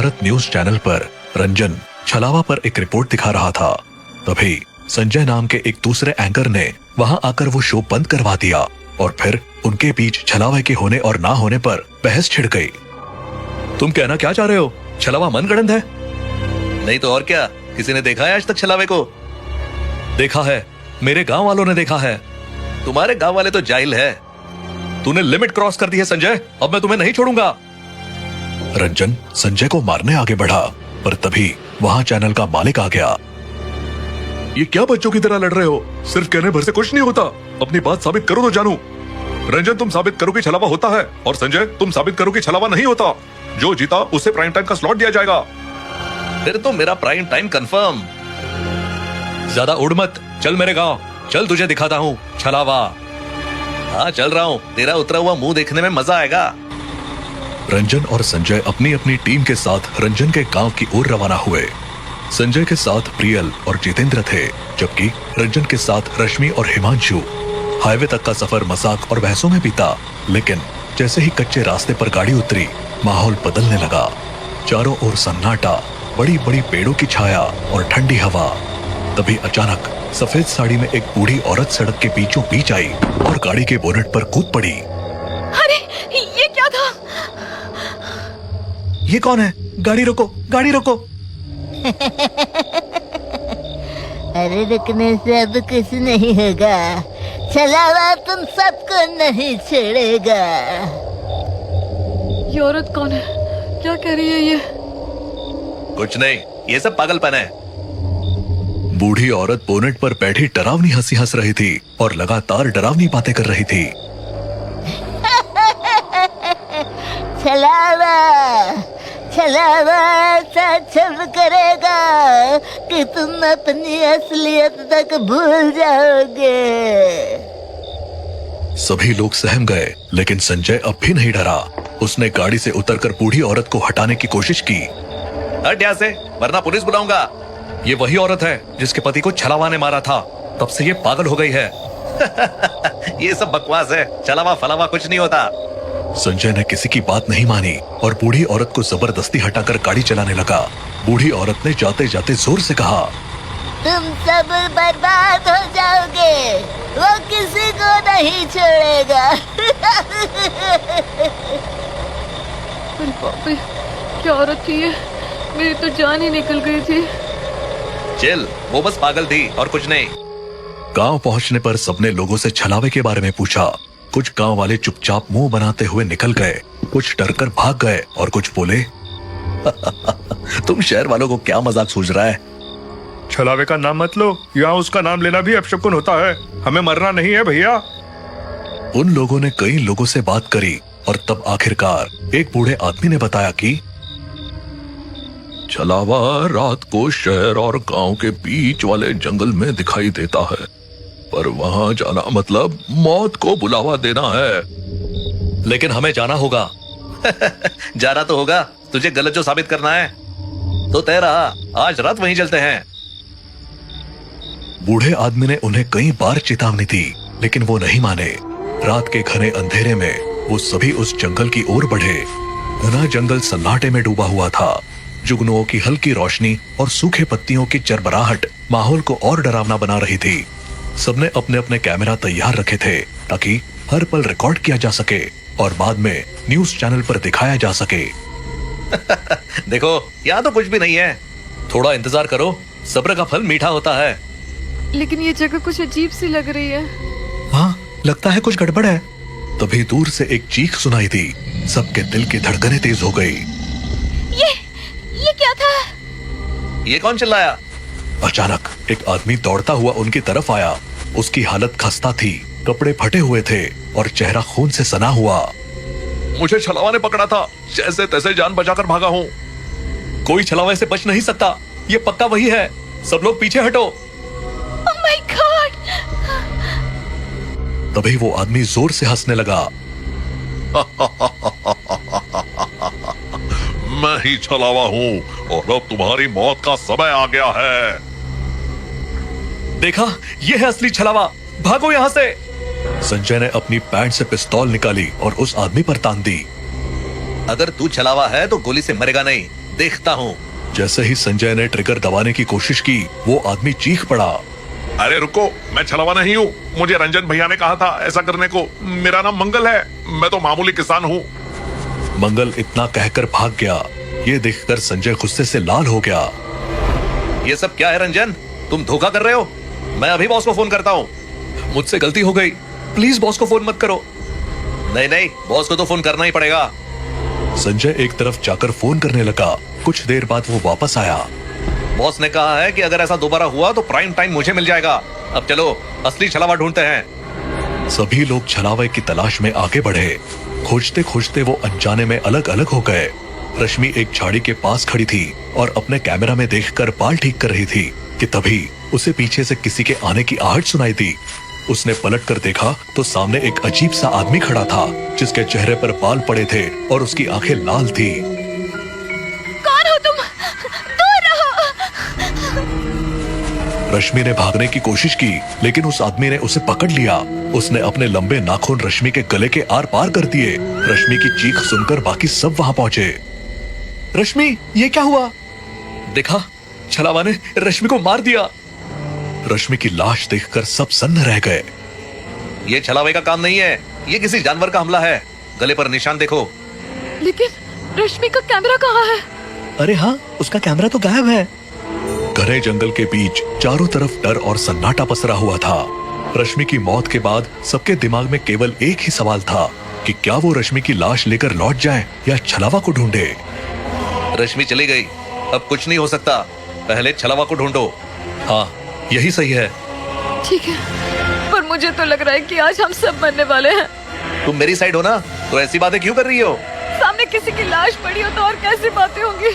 Bharat news channel पर रंजन छलावा पर एक रिपोर्ट दिखा रहा था। तभी संजय नाम के एक दूसरे एंकर ने वहां आकर वो शो बंद करवा दिया और फिर उनके बीच छलावे के होने और ना होने पर बहस छिड़ गई। तुम कहना क्या चाह रहे हो? छलावा मनगढ़ंत है? नहीं तो और क्या, किसी ने देखा है आज तक छलावे को? देखा है, मेरे गांव वालों ने देखा है। तुम्हारे गांव वाले तो जाहिल है। तूने लिमिट क्रॉस कर दी है संजय, अब मैं तुम्हें नहीं छोड़ूंगा। रंजन संजय को मारने आगे बढ़ा, पर तभी वहां चैनल का मालिक आ गया। ये क्या बच्चों की तरह लड़ रहे हो? सिर्फ कहने भर से कुछ नहीं होता, अपनी बात साबित करो तो जानू। रंजन तुम साबित करो कि छलावा होता है, और संजय तुम साबित करो कि छलावा नहीं होता। जो जीता उसे प्राइम टाइम का स्लॉट दिया जाएगा। फिर तो मेरा प्राइम टाइम कंफर्म। ज्यादा उड़ मत, चल मेरे गांव, चल तुझे दिखाता हूँ छलावा। हाँ चल रहा हूँ, तेरा उतरा हुआ मुंह देखने में मजा आएगा। रंजन और संजय अपनी अपनी टीम के साथ रंजन के गांव की ओर रवाना हुए। संजय के साथ प्रियल और जितेंद्र थे, जबकि रंजन के साथ रश्मि और हिमांशु। हाईवे तक का सफर मजाक और बहसों में बीता, लेकिन जैसे ही कच्चे रास्ते पर गाड़ी उतरी, माहौल बदलने लगा। चारों ओर सन्नाटा, बड़ी बड़ी पेड़ों की छाया और ठंडी हवा। तभी अचानक सफेद साड़ी में एक बूढ़ी औरत सड़क के बीचों बीच आई और गाड़ी के बोनट पर कूद पड़ी। अरे ये क्या था? ये कौन है? गाड़ी रोको, गाड़ी रोको। अरे रुकने से अब कुछ नहीं होगा, छलावा तुम सबको नहीं छोड़ेगा। ये औरत कौन है? क्या कह रही है ये? कुछ नहीं, ये सब पागलपन है। बूढ़ी औरत बोनेट पर बैठी डरावनी हंसी हंस रही थी और लगातार डरावनी बातें कर रही थी। छलावा छलावा ऐसा छल करेगा कि तुम अपनी असलियत तक भूल जाओगे। सभी लोग सहम गए, लेकिन संजय अब भी नहीं डरा। उसने गाड़ी से उतरकर बूढ़ी औरत को हटाने की कोशिश की। हट यहाँ से, वरना पुलिस बुलाऊंगा। ये वही औरत है जिसके पति को छलावा ने मारा था, तब से ये पागल हो गई है। ये सब बकवास है, छलावा फलावा कुछ नहीं होता। संजय ने किसी की बात नहीं मानी और बूढ़ी औरत को जबरदस्ती हटाकर गाड़ी चलाने लगा। बूढ़ी औरत ने जाते जाते जोर से कहा, तुम सब बर्बाद हो जाओगे, वो किसी को नहीं छोड़ेगा। अरे बाप रे, क्या औरत थी ये? मेरी तो जान ही निकल गई थी। चिल, वो बस पागल थी और कुछ नहीं। गांव पहुंचने पर सबने लोगों से छलावे के बारे में पूछा। कुछ गांव वाले चुपचाप मुंह बनाते हुए निकल गए, कुछ डरकर भाग गए और कुछ बोले, तुम शहर वालों को क्या मजाक सूझ रहा है? छलावे का नाम मत लो, यहाँ उसका नाम लेना भी अपशकुन होता है। हमें मरना नहीं है भैया। उन लोगों ने कई लोगों से बात करी और तब आखिरकार एक बूढ़े आदमी ने बताया कि छलावा रात को शहर और गांव के बीच वाले जंगल में दिखाई देता है, पर वहां जाना मतलब मौत को बुलावा देना है। लेकिन हमें जाना होगा। जाना तो होगा, तुझे गलत जो साबित करना है तो तय रहा, आज रात वहीं चलते हैं। बूढ़े आदमी ने उन्हें कई बार चेतावनी दी, लेकिन वो नहीं माने। रात के घने अंधेरे में वो सभी उस जंगल की ओर बढ़े। घना जंगल सन्नाटे में डूबा हुआ था। जुगनुओं की हल्की रोशनी और सूखे पत्तियों की चरबराहट माहौल को और डरावना बना रही थी। सबने अपने अपने कैमरा तैयार रखे थे ताकि हर पल रिकॉर्ड किया जा सके और बाद में न्यूज चैनल पर दिखाया जा सके। देखो, यहाँ तो कुछ भी नहीं है। थोड़ा इंतजार करो, सब्र का फल मीठा होता है। लेकिन ये जगह कुछ अजीब सी लग रही है। हाँ, लगता है कुछ गड़बड़ है। तभी दूर से एक चीख सुनाई दी। सबके दिल की धड़कनें तेज हो गई। ये क्या था? ये कौन चिल्लाया? अचानक एक आदमी दौड़ता हुआ उनकी तरफ आया। उसकी हालत खस्ता थी, कपड़े फटे हुए थे और चेहरा खून से सना हुआ। मुझे छलावा ने पकड़ा था, जैसे तैसे जान बचाकर भागा हूँ। कोई छलावे से बच नहीं सकता, ये पक्का वही है। सब लोग पीछे हटो। Oh my God! तभी वो आदमी जोर से हंसने लगा। मैं ही छलावा हूँ और अब तुम्हारी मौत का समय आ गया है। देखा, ये है असली छलावा, भागो यहाँ से। संजय ने अपनी पैंट से पिस्तौल निकाली और उस आदमी पर तान दी। अगर तू छलावा है तो गोली से मरेगा नहीं, देखता हूँ। जैसे ही संजय ने ट्रिगर दबाने की कोशिश की, वो आदमी चीख पड़ा। अरे रुको, मैं छलावा नहीं हूँ। मुझे रंजन भैया ने कहा था ऐसा करने को। मेरा नाम मंगल है, मैं तो मामूली किसान हूँ। मंगल इतना कहकर भाग गया। ये देखकर संजय गुस्से से लाल हो गया। ये सब क्या है रंजन? तुम धोखा कर रहे हो। मैं अभी बॉस को फोन करता हूँ। मुझसे गलती हो गई, प्लीज बॉस को फोन मत करो। नहीं नहीं, बॉस को तो फोन करना ही पड़ेगा। संजय एक तरफ जाकर फोन करने लगा। कुछ देर बाद वो वापस आया। बॉस ने कहा है कि अगर ऐसा दोबारा हुआ तो प्राइम टाइम मुझे मिल जाएगा। अब चलो असली छलावा ढूंढते हैं। सभी लोग छलावे की तलाश में आगे बढ़े। खोजते खोजते वो अनजाने में अलग अलग हो गए। रश्मि एक झाड़ी के पास खड़ी थी और अपने कैमरा में देखकर बाल ठीक कर रही थी कि तभी उसे पीछे से किसी के आने की आहट सुनाई दी। उसने पलट कर देखा तो सामने एक अजीब सा आदमी खड़ा था, जिसके चेहरे पर बाल पड़े थे और उसकी आंखें लाल थी। कौन हो तुम? दूर रहो। रश्मि ने भागने की कोशिश की, लेकिन उस आदमी ने उसे पकड़ लिया। उसने अपने लंबे नाखून रश्मि के गले के आर पार कर दिए। रश्मि की चीख सुनकर बाकी सब वहां पहुंचे। रश्मि, ये क्या हुआ? देखा, छलावा ने रश्मि को मार दिया। रश्मि की लाश देखकर सब सन्न रह गए। ये छलावे का काम नहीं है, ये किसी जानवर का हमला है। गले पर निशान देखो। लेकिन रश्मि का कैमरा कहाँ है? अरे हाँ, उसका कैमरा तो गायब है। घने जंगल के बीच चारों तरफ डर और सन्नाटा पसरा हुआ था। रश्मि की मौत के बाद सबके दिमाग में केवल एक ही सवाल था कि क्या वो रश्मि की लाश लेकर लौट जाएं या छलावा को ढूंढे। रश्मि चली गई, अब कुछ नहीं हो सकता। पहले छलावा को ढूंढो। हाँ, यही सही है। ठीक है, पर मुझे तो लग रहा है कि आज हम सब मरने वाले हैं। तुम मेरी साइड हो ना, तो ऐसी बातें क्यों कर रही हो? सामने किसी की लाश पड़ी हो तो और कैसी बातें होंगी।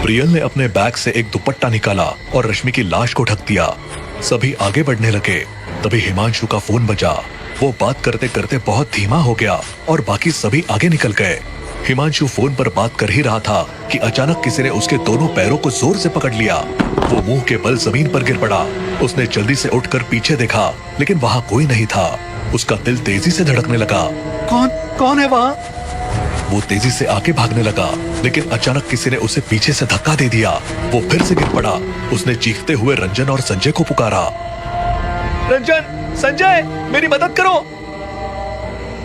प्रियल ने अपने बैग से एक दुपट्टा निकाला और रश्मि की लाश को ढक दिया। सभी आगे बढ़ने लगे। तभी हिमांशु का फोन बजा। वो बात करते करते बहुत धीमा हो गया और बाकी सभी आगे निकल गए। हिमांशु फोन पर बात कर ही रहा था कि अचानक किसी ने उसके दोनों पैरों को जोर से पकड़ लिया। वो मुंह के बल जमीन पर गिर पड़ा। उसने जल्दी से उठकर पीछे देखा, लेकिन वहाँ कोई नहीं था। उसका दिल तेजी से धड़कने लगा। कौन है वहाँ? वो तेजी से आगे भागने लगा, लेकिन अचानक किसी ने उसे पीछे से धक्का दे दिया। वो फिर से गिर पड़ा। उसने चीखते हुए रंजन और संजय को पुकारा। रंजन, संजय, मेरी मदद करो।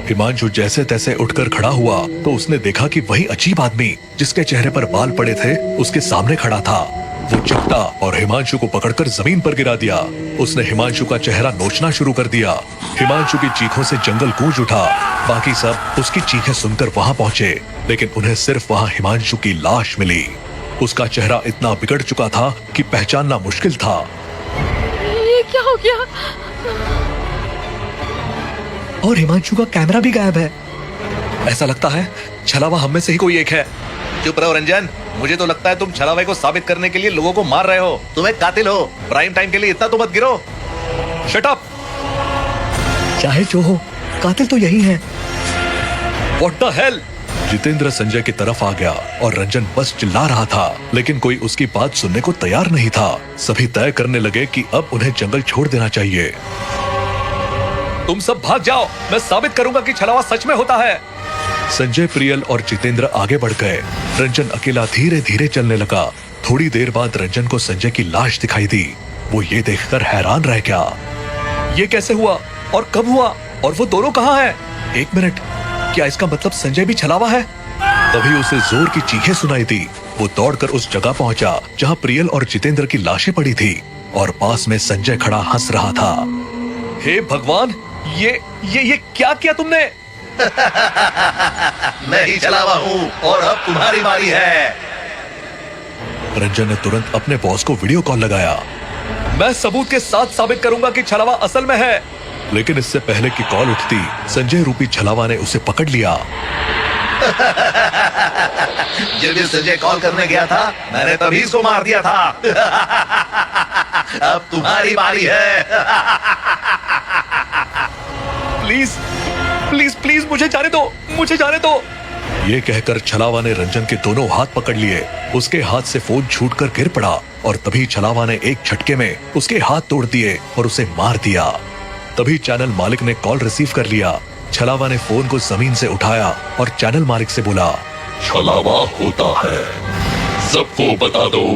हिमांशु जैसे तैसे उठकर खड़ा हुआ तो उसने देखा कि वही अजीब आदमी जिसके चेहरे पर बाल पड़े थे उसके सामने खड़ा था। वो चपटा और हिमांशु को पकड़कर जमीन पर गिरा दिया। उसने हिमांशु का चेहरा नोचना शुरू कर दिया। हिमांशु की चीखों से जंगल गूंज उठा। बाकी सब उसकी चीखें सुनकर वहां पहुंचे, लेकिन उन्हें सिर्फ वहां हिमांशु की लाश मिली। उसका चेहरा इतना बिगड़ चुका था कि पहचानना मुश्किल था। ये क्या हो गया? और हिमांशु का कैमरा भी गायब है। ऐसा लगता है छलावा हम में से ही कोई एक है। चुप रहो रंजन, मुझे तो लगता है तुम छलावे को साबित करने के लिए लोगों को मार रहे हो। तुम एक कातिल हो। प्राइम टाइम के लिए इतना तो मत गिरो। Shut up. चाहे जो हो, कातिल तो यही है। What the hell? Jitendra Sanjay की तरफ आ गया और रंजन बस चिल्ला रहा था, लेकिन कोई उसकी बात सुनने को तैयार नहीं था। सभी तय करने लगे कि अब उन्हें जंगल छोड़ देना चाहिए। तुम सब भाग जाओ, मैं साबित करूंगा कि छलावा सच में होता है। संजय, प्रियल और जितेंद्र आगे बढ़ गए। रंजन अकेला धीरे धीरे चलने लगा। थोड़ी देर बाद रंजन को संजय की लाश दिखाई दी। वो ये देखकर हैरान रह गया। ये कैसे हुआ और कब हुआ और वो दोनों कहाँ हैं? एक मिनट, क्या इसका मतलब संजय भी छलावा है? तभी उसे जोर की चीखें सुनाई दी। वो दौड़कर उस जगह पहुंचा जहाँ प्रियल और जितेंद्र की लाशें पड़ी थी और पास में संजय खड़ा हंस रहा था। हे भगवान, ये क्या किया तुमने? मैं ही छलावा हूँ और अब तुम्हारी बारी है। रंजन ने तुरंत अपने बॉस को वीडियो कॉल लगाया। मैं सबूत के साथ साबित करूंगा कि छलावा असल में है। लेकिन इससे पहले कि कॉल उठती, संजय रूपी छलावा ने उसे पकड़ लिया। जब ये संजय कॉल करने गया था, मैंने तभी इसको मार दिया था। अब तुम्हारी बारी है। प्लीज प्लीज प्लीज मुझे जाने दो, मुझे जाने दो। ये कहकर छलावा ने रंजन के दोनों हाथ पकड़ लिए। उसके हाथ से फोन छूटकर गिर पड़ा और तभी छलावा ने एक झटके में उसके हाथ तोड़ दिए और उसे मार दिया। तभी चैनल मालिक ने कॉल रिसीव कर लिया। छलावा ने फोन को जमीन से उठाया और चैनल मालिक से बोला, छलावा होता है, सबको बता दो।